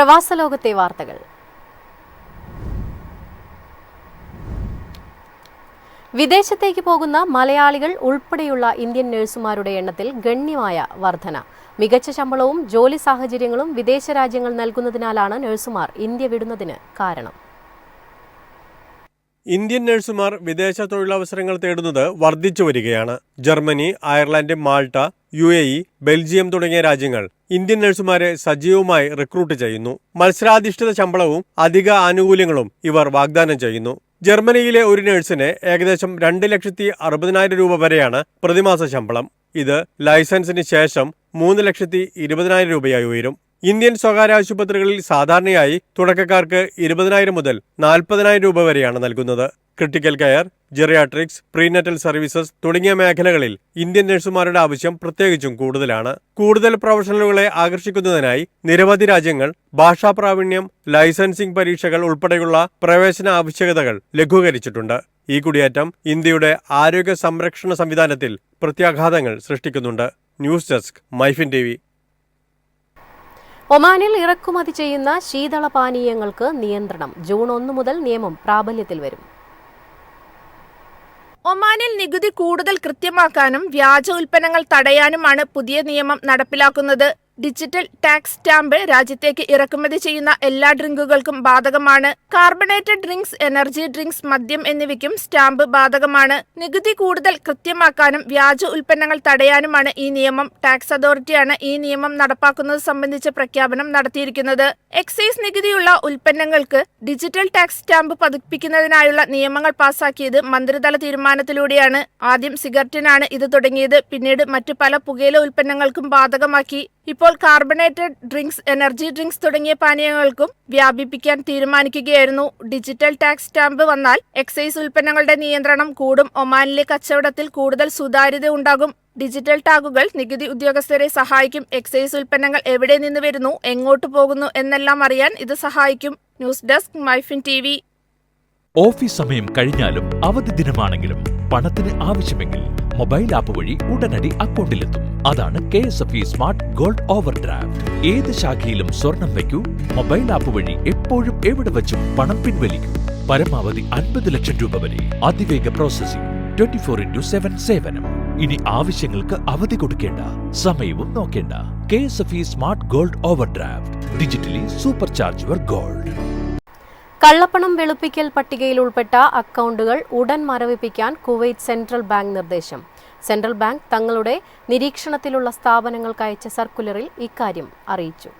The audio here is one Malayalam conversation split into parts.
പ്രവാസലോകത്തെ വാർത്തകൾ. വിദേശത്തേക്ക് പോകുന്ന മലയാളികൾ ഉൾപ്പെടെയുള്ള ഇന്ത്യൻ നഴ്സുമാരുടെ എണ്ണത്തിൽ ഗണ്യമായ വർധന. മികച്ച ശമ്പളവും ജോലി സാഹചര്യങ്ങളും വിദേശ രാജ്യങ്ങൾ നൽകുന്നതിനാലാണ് നഴ്സുമാർ ഇന്ത്യ വിടുന്നതിന് കാരണം. ഇന്ത്യൻ നഴ്സുമാർ വിദേശ തൊഴിലവസരങ്ങൾ തേടുന്നത് വർദ്ധിച്ചു വരികയാണ്. Germany, Ireland, Malta, UAE, Belgium തുടങ്ങിയ രാജ്യങ്ങൾ ഇന്ത്യൻ നഴ്സുമാരെ സജീവമായി റിക്രൂട്ട് ചെയ്യുന്നു. മത്സരാധിഷ്ഠിത ശമ്പളവും അധിക ആനുകൂല്യങ്ങളും ഇവർ വാഗ്ദാനം ചെയ്യുന്നു. ജർമ്മനിയിലെ ഒരു നഴ്സിന് ഏകദേശം 2,60,000 രൂപ വരെയാണ് പ്രതിമാസ ശമ്പളം. ഇത് ലൈസൻസിന് ശേഷം 3,20,000 രൂപയായി ഉയരും. ഇന്ത്യൻ സ്വകാര്യ ആശുപത്രികളിൽ സാധാരണയായി തുടക്കക്കാർക്ക് 20,000 മുതൽ 40,000 രൂപ വരെയാണ് നൽകുന്നത്. ക്രിട്ടിക്കൽ കെയർ, ജെറിയാട്രിക്സ്, പ്രീനറ്റൽ സർവീസസ് തുടങ്ങിയ മേഖലകളിൽ ഇന്ത്യൻ നഴ്സുമാരുടെ ആവശ്യം പ്രത്യേകിച്ചും കൂടുതലാണ്. കൂടുതൽ പ്രൊഫഷണലുകളെ ആകർഷിക്കുന്നതിനായി നിരവധി രാജ്യങ്ങൾ ഭാഷാ പ്രാവീണ്യം, ലൈസൻസിംഗ് പരീക്ഷകൾ ഉൾപ്പെടെയുള്ള പ്രവേശന ആവശ്യകതകൾ ലഘൂകരിച്ചിട്ടുണ്ട്. ഈ കുടിയേറ്റം ഇന്ത്യയുടെ ആരോഗ്യ സംരക്ഷണ സംവിധാനത്തിൽ പ്രത്യാഘാതങ്ങൾ സൃഷ്ടിക്കുന്നുണ്ട്. News desk, MyFin TV. ഒമാനിൽ ഇറക്കുമതി ചെയ്യുന്ന ശീതളപാനീയങ്ങൾക്ക് നിയന്ത്രണം. ജൂൺ 1 മുതൽ നിയമം പ്രാബല്യത്തിൽ വരും. ഒമാനിൽ നികുതി കൂടുതൽ കൃത്യമാക്കാനും വ്യാജ ഉൽപ്പന്നങ്ങൾ തടയാനുമാണ് പുതിയ നിയമം നടപ്പിലാക്കുന്നത്. ഡിജിറ്റൽ ടാക്സ് സ്റ്റാമ്പ് രാജ്യത്തേക്ക് ഇറക്കുമതി ചെയ്യുന്ന എല്ലാ ഡ്രിങ്കുകൾക്കും ബാധകമാണ്. കാർബണേറ്റഡ് ഡ്രിങ്ക്സ്, എനർജി ഡ്രിങ്ക്സ്, മദ്യം എന്നിവയ്ക്കും സ്റ്റാമ്പ് ബാധകമാണ്. നികുതി കൂടുതൽ കൃത്യമാക്കാനും വ്യാജ ഉൽപ്പന്നങ്ങൾ തടയാനുമാണ് ഈ നിയമം. ടാക്സ് അതോറിറ്റിയാണ് ഈ നിയമം നടപ്പാക്കുന്നത് സംബന്ധിച്ച് പ്രഖ്യാപനം നടത്തിയിരിക്കുന്നത്. എക്സൈസ് നികുതിയുള്ള ഉൽപ്പന്നങ്ങൾക്ക് ഡിജിറ്റൽ ടാക്സ് സ്റ്റാമ്പ് പതിപ്പിക്കുന്നതിനായുള്ള നിയമങ്ങൾ പാസാക്കിയത് മന്ത്രിതല തീരുമാനത്തിലൂടെയാണ്. ആദ്യം സിഗരറ്റിനാണ് ഇത് തുടങ്ങിയത്. പിന്നീട് മറ്റു പല പുകയില ഉൽപ്പന്നങ്ങൾക്കും ബാധകമാക്കി. ഇപ്പോൾ കാർബണേറ്റഡ് ഡ്രിങ്ക്സ്, എനർജി ഡ്രിങ്ക്സ് തുടങ്ങിയ പാനീയങ്ങൾക്കും വ്യാപിപ്പിക്കാൻ തീരുമാനിക്കുകയായിരുന്നു. ഡിജിറ്റൽ ടാക്സ് സ്റ്റാമ്പ് വന്നാൽ എക്സൈസ് ഉൽപ്പന്നങ്ങളുടെ നിയന്ത്രണം കൂടും. ഒമാനിലെ കച്ചവടത്തിൽ കൂടുതൽ സുതാര്യത ഉണ്ടാകും. ഡിജിറ്റൽ ടാഗുകൾ നികുതി ഉദ്യോഗസ്ഥരെ സഹായിക്കും. എക്സൈസ് ഉൽപ്പന്നങ്ങൾ എവിടെ നിന്ന് വരുന്നു, എങ്ങോട്ട് പോകുന്നു എന്നെല്ലാം അറിയാൻ ഇത് സഹായിക്കും. News desk, MyFin TV. Office സമയം കഴിഞ്ഞാലും അവധി ദിനമാണെങ്കിലും പണത്തിന് ആവശ്യമെങ്കിൽ മൊബൈൽ ആപ്പ് വഴി ഉടനടി അക്കൗണ്ടിലെത്തും. അതാണ് KSFE smart gold over draft. ഏത് ശാഖയിലും സ്വർണം വയ്ക്കൂ. മൊബൈൽ ആപ്പ് വഴി എപ്പോഴും എവിടെ വെച്ചും പണം പിൻവലിക്കൂ. പരമാവധി 50 ലക്ഷം രൂപ വരെ. അതിവേഗ പ്രോസസിംഗ്, 24/7 സേവനം. ഇനി ആവശ്യങ്ങൾക്ക് അവധി കൊടുക്കേണ്ട, സമയവും നോക്കേണ്ട. KSFE smart gold over draft. Digitally super charge your gold. കള്ളപ്പണം വെളുപ്പിക്കൽ പട്ടികയിൽ ഉൾപ്പെട്ട അക്കൗണ്ടുകൾ ഉടൻ മരവിപ്പിക്കാൻ കുവൈറ്റ് സെൻട്രൽ ബാങ്ക് നിർദ്ദേശം. സെൻട്രൽ ബാങ്ക് തങ്ങളുടെ നിരീക്ഷണത്തിലുള്ള സ്ഥാപനങ്ങൾക്ക് അയച്ച സർക്കുലറിൽ ഇക്കാര്യം അറിയിച്ചു.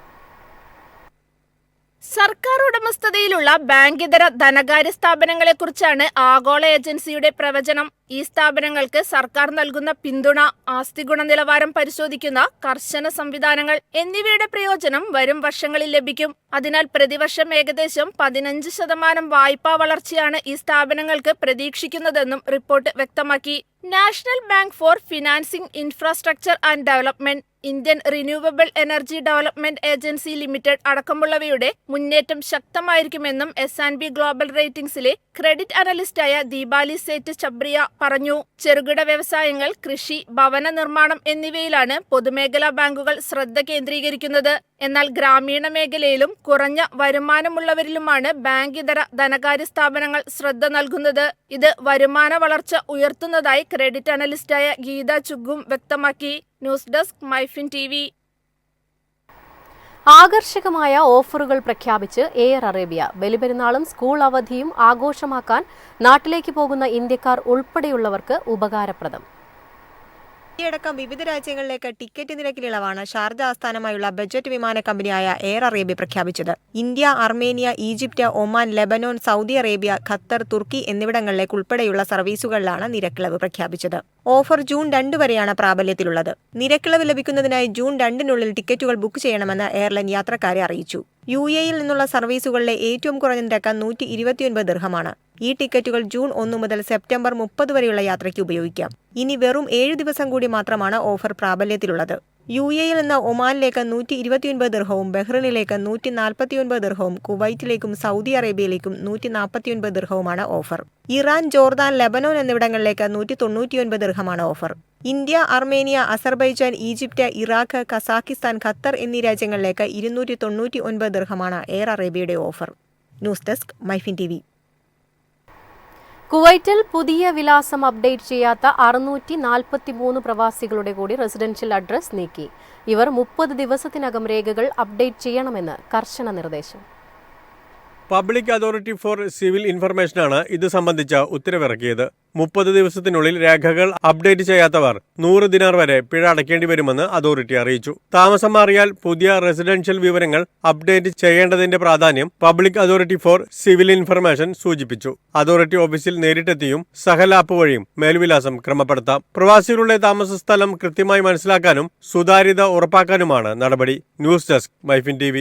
സർക്കാർ ഉടമസ്ഥതയിലുള്ള ബാങ്കിതര ധനകാര്യ സ്ഥാപനങ്ങളെക്കുറിച്ചാണ് ആഗോള ഏജൻസിയുടെ പ്രവചനം. ഈ സ്ഥാപനങ്ങൾക്ക് സർക്കാർ നൽകുന്ന പിന്തുണ, ആസ്തി ഗുണനിലവാരം പരിശോധിക്കുന്ന കർശന സംവിധാനങ്ങൾ എന്നിവയുടെ പ്രയോജനം വരും വർഷങ്ങളിൽ ലഭിക്കും. അതിനാൽ പ്രതിവർഷം ഏകദേശം 15% വായ്പാ വളർച്ചയാണ് ഈ സ്ഥാപനങ്ങൾക്ക് പ്രതീക്ഷിക്കുന്നതെന്നും റിപ്പോർട്ട് വ്യക്തമാക്കി. National bank for financing infrastructure and development, Indian renewable energy development agency limited അടക്കമുള്ളവയുടെ മുന്നേറ്റം ശക്തമായിരിക്കുമെന്നും S&P ഗ്ലോബൽ റേറ്റിംഗ്സിലെ ക്രെഡിറ്റ് അനലിസ്റ്റായ ദീപാലി സേറ്റ് ചബ്രിയ പറഞ്ഞു. ചെറുകിട വ്യവസായങ്ങൾ, കൃഷി, ഭവന നിർമ്മാണം എന്നിവയിലാണ് പൊതുമേഖലാ ബാങ്കുകൾ ശ്രദ്ധ കേന്ദ്രീകരിക്കുന്നത്. എന്നാൽ ഗ്രാമീണ മേഖലയിലും കുറഞ്ഞ വരുമാനമുള്ളവരിലുമാണ് ബാങ്കിതര ധനകാര്യ സ്ഥാപനങ്ങൾ ശ്രദ്ധ നൽകുന്നത്. ഇത് വരുമാന വളർച്ച ഉയർത്തുന്നതായി ക്രെഡിറ്റ് അനലിസ്റ്റായ ഗീത ചുഗും വ്യക്തമാക്കി. News desk, MyFin TV. ആകർഷകമായ ഓഫറുകൾ പ്രഖ്യാപിച്ച് എയർ അറേബ്യ. ബലിപെരുന്നാളും സ്കൂൾ അവധിയും ആഘോഷമാക്കാൻ നാട്ടിലേക്ക് പോകുന്ന ഇന്ത്യക്കാർ ഉൾപ്പെടെയുള്ളവർക്ക് ഉപകാരപ്രദം. ഇന്ത്യയടക്കം വിവിധ രാജ്യങ്ങളിലേക്ക് ടിക്കറ്റ് നിരക്കിൽ ഇളവാണ് ഷാർജ ആസ്ഥാനമായുള്ള ബജറ്റ് വിമാന കമ്പനിയായ എയർ അറേബ്യ പ്രഖ്യാപിച്ചത്. India, Armenia, Egypt, Oman, Lebanon, Saudi Arabia, Qatar, Turkey എന്നിവിടങ്ങളിലേക്ക് ഉൾപ്പെടെയുള്ള സർവീസുകളിലാണ് നിരക്കിളവ് പ്രഖ്യാപിച്ചത്. ഓഫർ ജൂൺ 2 വരെയാണ് പ്രാബല്യത്തിലുള്ളത്. നിരക്കിളവ് ലഭിക്കുന്നതിനായി ജൂൺ 2-നുള്ളിൽ ടിക്കറ്റുകൾ ബുക്ക് ചെയ്യണമെന്ന് എയർലൈൻ യാത്രക്കാരെ അറിയിച്ചു. UAE-യിൽ നിന്നുള്ള സർവീസുകളിലെ ഏറ്റവും കുറഞ്ഞ നിരക്ക് 129 ദിർഹമാണ്. ഈ ടിക്കറ്റുകൾ ജൂൺ 1 മുതൽ സെപ്റ്റംബർ 30 വരെയുള്ള യാത്രയ്ക്ക് ഉപയോഗിക്കാം. ഇനി വെറും 7 ദിവസം കൂടി മാത്രമാണ് ഓഫർ പ്രാബല്യത്തിലുള്ളത്. UAE-യിൽ നിന്ന് ഒമാനിലേക്ക് 129 ദിർഹവും ബഹ്റിനിലേക്ക് 149 ദിർഹവും കുവൈറ്റിലേക്കും സൗദി അറേബ്യയിലേക്കും 149 ദിർഹവുമാണ് ഓഫർ. ഇറാൻ, ജോർദാൻ, ലെബനോൻ എന്നിവിടങ്ങളിലേക്ക് 199 ദിർഹമാണ് offer. India, Armenia, Azerbaijan, Egypt, Iraq, Kazakhstan, Qatar എന്നീ രാജ്യങ്ങളിലേക്ക് 299 ദിർഹമാണ് എയർ അറേബ്യയുടെ offer. News desk MyFin TV. കുവൈറ്റിൽ പുതിയ വിലാസം അപ്ഡേറ്റ് ചെയ്യാത്ത 643 പ്രവാസികളുടെ കൂടി റെസിഡൻഷ്യൽ അഡ്രസ് നീക്കി. ഇവർ 30 ദിവസത്തിനകം രേഖകൾ അപ്ഡേറ്റ് ചെയ്യണമെന്ന് കർശന നിർദ്ദേശം. പബ്ലിക് അതോറിറ്റി ഫോർ സിവിൽ ഇൻഫർമേഷനാണ് ഇത് സംബന്ധിച്ച ഉത്തരവിറക്കിയത്. 30 ദിവസത്തിനുള്ളിൽ രേഖകൾ അപ്ഡേറ്റ് ചെയ്യാത്തവർ 100 ദിനാർ വരെ പിഴ അടയ്ക്കേണ്ടി വരുമെന്ന് അതോറിറ്റി അറിയിച്ചു. താമസം മാറിയാൽ പുതിയ റെസിഡൻഷ്യൽ വിവരങ്ങൾ അപ്ഡേറ്റ് ചെയ്യേണ്ടതിന്റെ പ്രാധാന്യം public authority four civil information സൂചിപ്പിച്ചു. അതോറിറ്റി ഓഫീസിൽ നേരിട്ടെത്തിയും സഹൽ ആപ്പ് വഴിയും മേൽവിലാസം ക്രമപ്പെടുത്താം. പ്രവാസികളുടെ താമസ സ്ഥലം കൃത്യമായി മനസ്സിലാക്കാനും സുതാര്യത ഉറപ്പാക്കാനുമാണ് നടപടി. News desk MyFin TV.